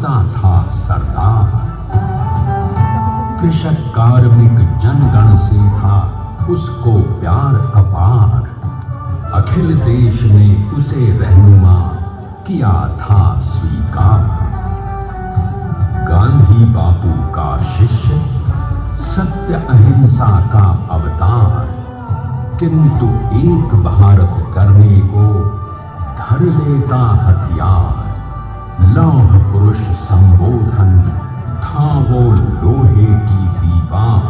होता था सरदार। कृषक कार्मिक जनगण से था उसको प्यार अपार। अखिल देश ने उसे रहनुमा किया था स्वीकार। गांधी बापू का शिष्य, सत्य अहिंसा का अवतार, किंतु एक भारत करने को धर लेता हथियार। लौह पुरुष संबोधन था वो लोहे की दीवार।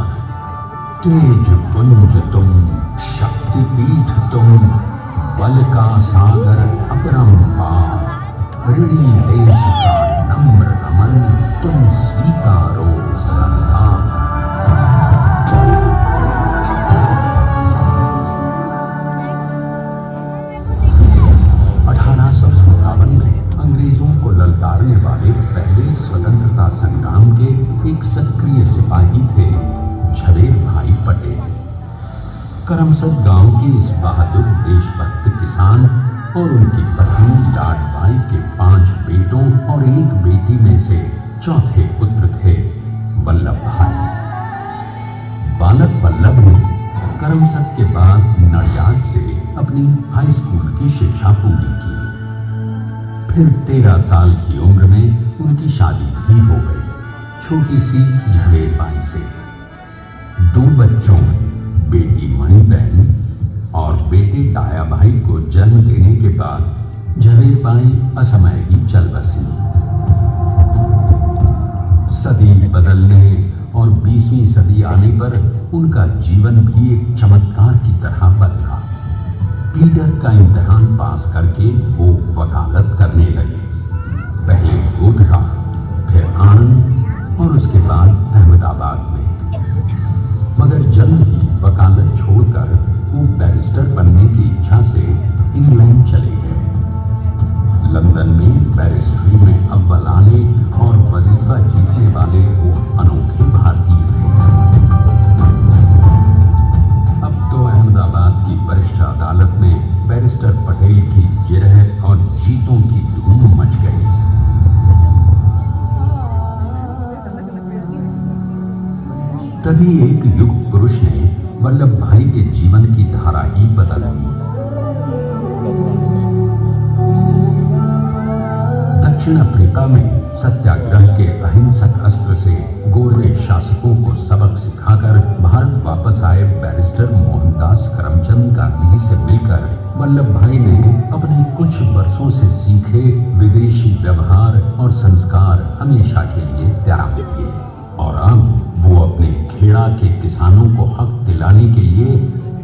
तेज पुंज तुम, शक्तिपीठ तुम, बल का सागर अपरंपार। ऋणी देश का नम्र नमन तुम स्वीकारो सरदार। 1857 में अंग्रेजों को ललकारने वाले पहले स्वतंत्रता संग्राम के एक सक्रिय सिपाही थे झवेर भाई पटेल। करमसद गांव के इस बहादुर देशभक्त किसान और उनकी पत्नी लाडबाई के 5 बेटों और 1 बेटी में से चौथे पुत्र थे वल्लभ भाई। बालक वल्लभ ने करमसद के बाद नडियाद से अपनी हाई स्कूल की शिक्षा पूरी की। फिर 13 साल की उम्र में उनकी शादी भी हो गई, छोटी सी झवेर बाई से। 2 बच्चों, बेटी मणिबेन और बेटे टाया भाई को जन्म देने के बाद झवेर बाई असमय ही चल बसी। सदी बदलने और 20वीं सदी आने पर उनका जीवन भी एक चमत्कार की तरह बदला। पीटर का इम्तिहान पास करके वो वकालत करने लगे। पहले गोधरा, फिर आनंद और उसके बाद अहमदाबाद में। मगर जल्द ही वकालत छोड़कर वो बैरिस्टर बनने की इच्छा से इंग्लैंड चले गए। लंदन में बैरिस्टरी में अव्वल आने और वजीफा जीतने वाले वो अनोखे भारतीय थे। अब तो अहमदाबाद की वरिष्ठ अदालत में बैरिस्टर पटेल की जिरह और जीतों की धूम मच गई। तभी एक युग पुरुष ने वल्लभ भाई के जीवन की धारा ही बदल दी। दक्षिण अफ्रीका में सत्याग्रह के अहिंसक अस्त्र से गोरे शासकों को सबक सिखाकर भारत वापस आए बैरिस्टर मोहनदास करमचंद गांधी से मिलकर वल्लभ भाई ने अपने कुछ वर्षों से सीखे विदेशी व्यवहार और संस्कार हमेशा के लिए त्याग दिए और अब वो अपने खेड़ा के किसानों को हक दिलाने के लिए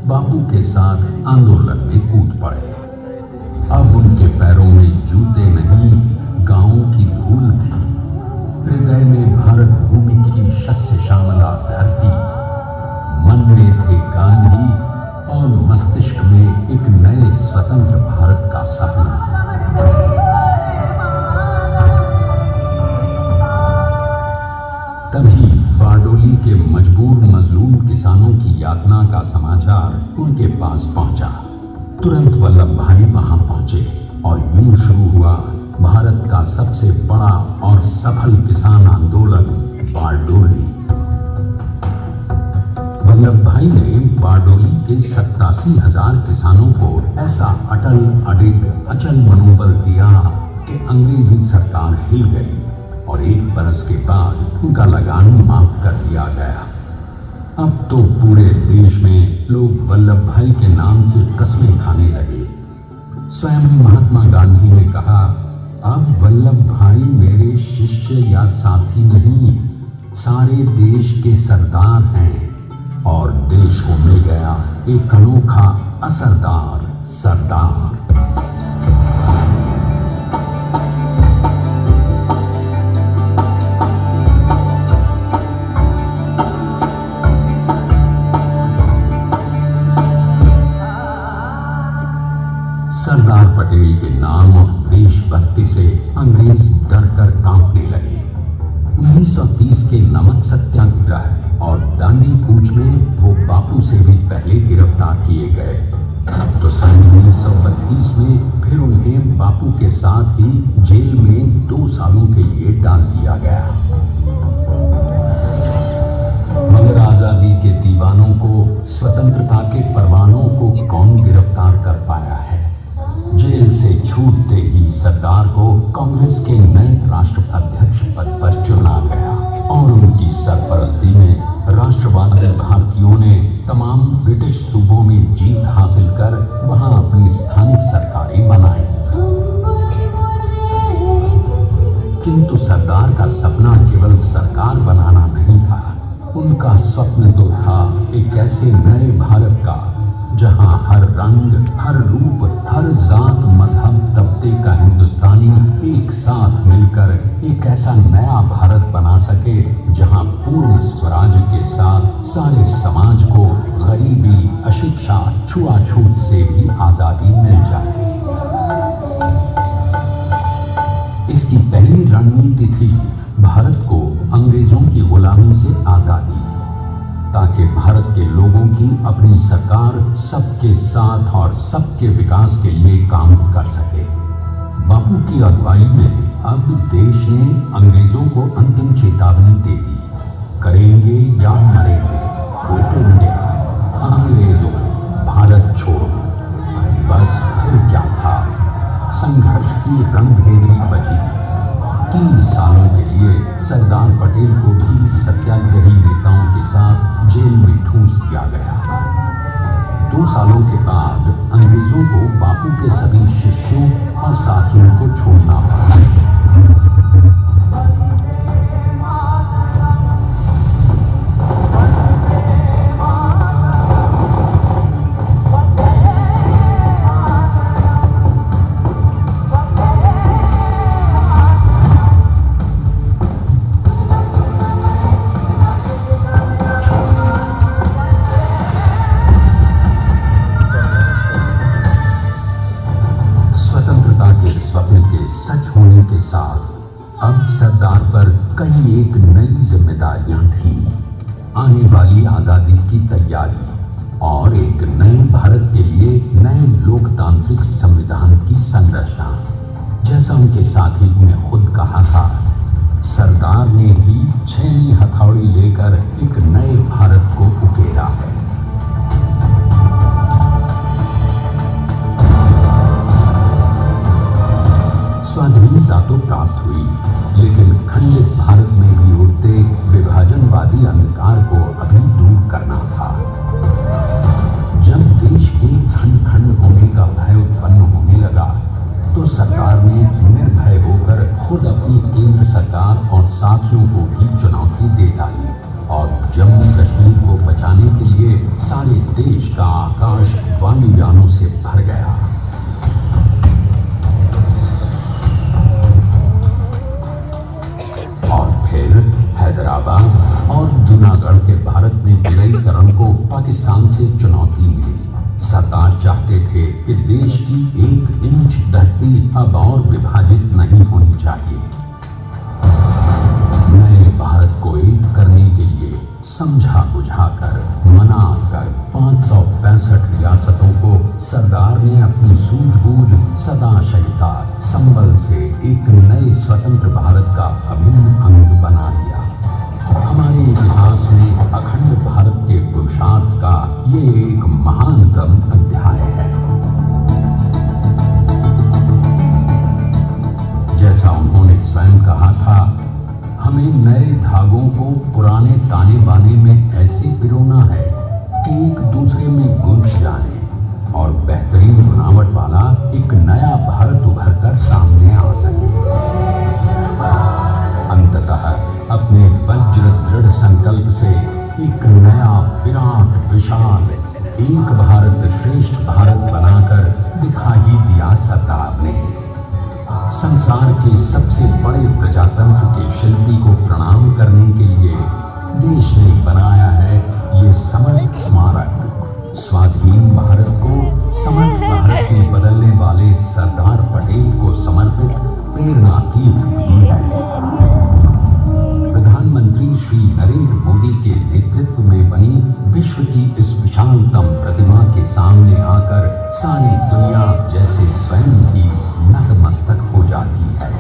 बापू के साथ आंदोलन में कूद पड़े। अब उनके पैरों में जूते नहीं, गांवों की धूल थी। हृदय में भारत भूमि की शस्य श्यामला धरती। मन में थे गांधी और मस्तिष्क में एक नए स्वतंत्र भारत का सपना। तभी बारडोली के मजबूर मजलूम किसानों की यातना का समाचार उनके पास पहुंचा। तुरंत वल्लभ भाई वहां पहुंचे और यूं शुरू हुआ भारत का सबसे बड़ा और सफल किसान आंदोलन बारडोली। वल्लभ भाई ने बारडोली के 87,000 किसानों को ऐसा अटल अडिग अचल मनोबल दिया कि अंग्रेजी सरकार हिल गई और 1 बरस के बाद उनका लगान माफ कर दिया गया। अब तो पूरे देश में लोग वल्लभ भाई के नाम की कस्में खाने लगे। स्वयं महात्मा गांधी ने कहा, अब वल्लभ भाई मेरे शिष्य या साथी नहीं, सारे देश के सरदार हैं और देश को मिल गया एक अनोखा असरदार सरदार। सरदार पटेल के नाम और देशभक्ति से अंग्रेज डर कर कांपने लगे। 1930 के नमक सत्याग्रह और दांडी कूच में वो बापू से भी पहले गिरफ्तार किए गए। तो सन 1932 में फिर उन्हें बापू के साथ ही जेल में 2 सालों के लिए डाल स्वतंत्रता के परवानों को कौन गिरफ्तार कर पाया है। जेल से छूटते ही सरदार को कांग्रेस के नए राष्ट्राध्यक्ष पद पर चुना गया और उनकी सरपरस्ती में राष्ट्रवादी भारतीयों ने तमाम ब्रिटिश सूबों में जीत हासिल कर वहां अपनी स्थानिक सरकारें बनाई। किंतु सरदार का सपना केवल सरकार बनाना नहीं था। उनका स्वप्न तो था एक ऐसे नए भारत का जहां हर रंग, हर रूप, हर जात, मजहब, तबके का हिंदुस्तानी एक साथ मिलकर एक ऐसा नया भारत बना सके जहां पूर्ण स्वराज के साथ सारे समाज को गरीबी, अशिक्षा, छुआछूत से भी आजादी मिल जाए। इसकी पहली रणनीति थी भारत को अंग्रेजों की गुलामी से आजादी, ताकि भारत के लोगों की अपनी सरकार सबके साथ और सबके विकास के लिए काम कर सके। बापू की अगुवाई में अब देश ने अंग्रेजों को अंतिम चेतावनी दे दी, करेंगे या मरेंगे, क्विट इंडिया, अंग्रेजों भारत छोड़ो। बस फिर क्या था, संघर्ष की रणभेरी बची। 3 सालों के लिए सरदार पटेल को भी सत्याग्रही नेताओं के साथ जेल में ठूंस दिया गया। 2 सालों के बाद अंग्रेजों को बापू के सभी शिष्यों और साथियों को छोड़ना पड़ा। सच होने के साथ अब सरदार पर कई एक नई जिम्मेदारियां थीं। आने वाली आजादी की तैयारी और एक नए भारत के लिए नए लोकतांत्रिक संविधान की संरचना। जैसा उनके साथी ने खुद कहा था, सरदार ने ही 6वीं हथौड़ी लेकर एक नए भारत को उकेरा है। स्वाधीनता तो प्राप्त हुई, लेकिन खंडित भारत में भी उठते विभाजनवादी अंधकार को अभी दूर करना था। जब देश के खंड खंड होने का भय उत्पन्न होने लगा, तो सरकार ने निर्भय होकर खुद अपनी केंद्र सरकार और साथियों को भी चुनौती दे डाली और जम्मू कश्मीर को बचाने के लिए सारे देश का आकाश वायुयानों से भर गया। हैदराबाद और जूनागढ़ के भारत में विलयीकरण को पाकिस्तान से चुनौती मिली। सरदार चाहते थे कि देश की 1 इंच धरती अब और विभाजित नहीं होनी चाहिए। नए भारत को एक करने के लिए समझा बुझाकर, मनाकर 565 रियासतों को सरदार ने अपनी सूझबूझ, सदाशयता, संबल से एक नए स्वतंत्र भारत का अभिन्न अंग बना दिया। हमारे इतिहास में अखंड भारत के पुरुषार्थ का ये एक महानतम अध्याय है। जैसा उन्होंने स्वयं कहा था, हमें नए धागों को पुराने ताने बाने में ऐसे पिरोना है कि एक दूसरे में गुंथ जाने और बेहतरीन बनावट वाला एक नया भारत उभर कर सामने आ सके। अंततः अपने वज्र दृढ़ संकल्प से एक नया विराट विशाल एक भारत श्रेष्ठ भारत बनाकर दिखा ही दिया सरदार ने। संसार के सबसे बड़े प्रजातंत्र के शिल्पी को प्रणाम करने के लिए देश ने बनाया है ये समर्थ स्मारक। स्वाधीन भारत को समर्थ भारत में बदलने वाले सरदार पटेल को समर्पित प्रेरणा तीर्थ भी है। प्रधानमंत्री श्री नरेंद्र मोदी के नेतृत्व में बनी विश्व की इस विशालतम प्रतिमा के सामने आकर सारी दुनिया जैसे स्वयं ही नतमस्तक हो जाती है।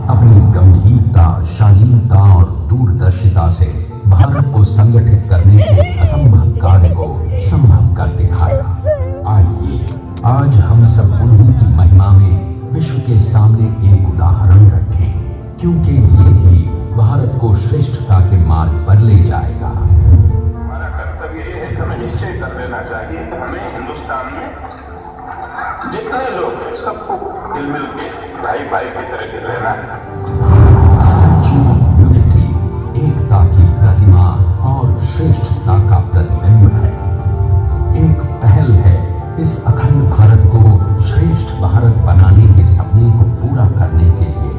अपनी गंभीरता, शालीनता और दूरदर्शिता से भारत को संगठित करने के असंभव कार्य को संभव कर दिखाया। आइए आज हम सब उन्हीं की महिमा में विश्व के सामने एक उदाहरण रखें, क्योंकि ये ही भारत को श्रेष्ठता के मार्ग पर ले जाएगा। हमारा कर्तव्य ये है कि हमें निश्चय कर लेना चाहिए कि हमें हिंदुस्तान में जितने लोग हैं सबको मिल मिल के भाई भाई की तरह के रहना है। स्टैच्यू ऑफ यूनिटी एकता की प्रतिमा और श्रेष्ठता का प्रतिबिंब है। एक पहल है इस अखंड भारत को श्रेष्ठ भारत बनाने के सपने को पूरा करने के लिए।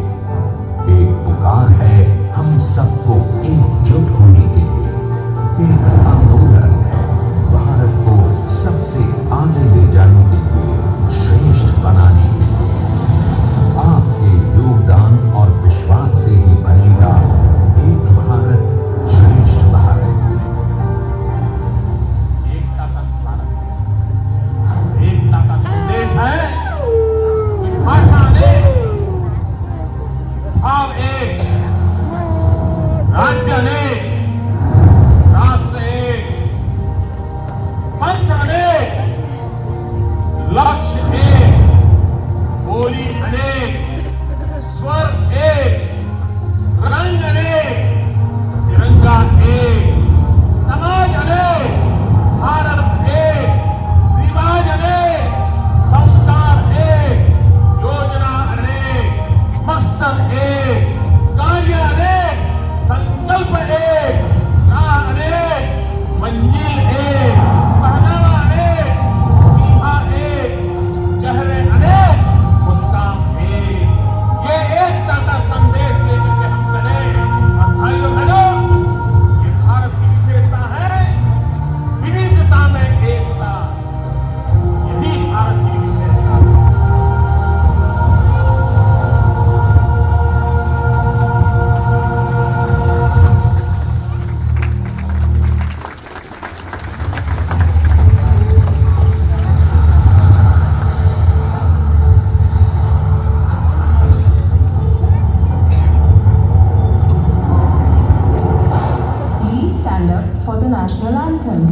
एक पुकार है हम सबको एकजुट होने के लिए। एक आंदोलन है भारत को सबसे आगे ले जाने के लिए, श्रेष्ठ बनाने के लिए। आपके योगदान और विश्वास से ही बनेगा एक भारत श्रेष्ठ भारत। एकता का स्मारक, एकता का संदेश है। भाषा ने भाव एक, राज्य ने, राष्ट्र एक, पंथ अनेक, लक्ष्य एक, बोली अनेक, स्वर एक, रंग अनेक, तिरंगा एक, समाज अनेक, भारत एक, रिवाज अनेक, संस्कार एक, योजना अनेक, मकसद एक, कार्य अनेक, संकल्प एक, राह अनेक, मंजिल एक, पहनावा अनेक, सीमा एक, चेहरे अनेक, मुस्कान एक। ये एकता का संदेश लेकर के हम चले। और भाइयों बहनों, ये भारत की विशेषता है, विविधता में एकता। यही भारत की विशेषता है। Please stand up for the national anthem.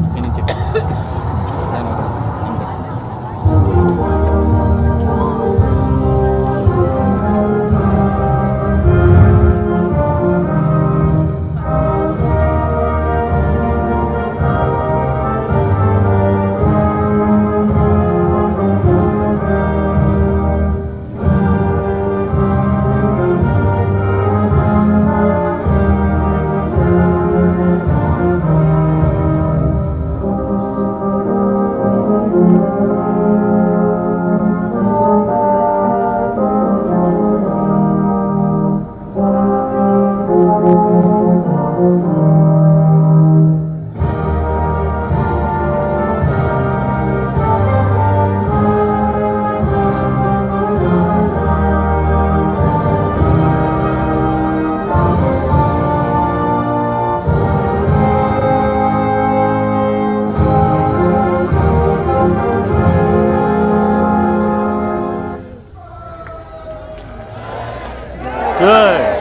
Good.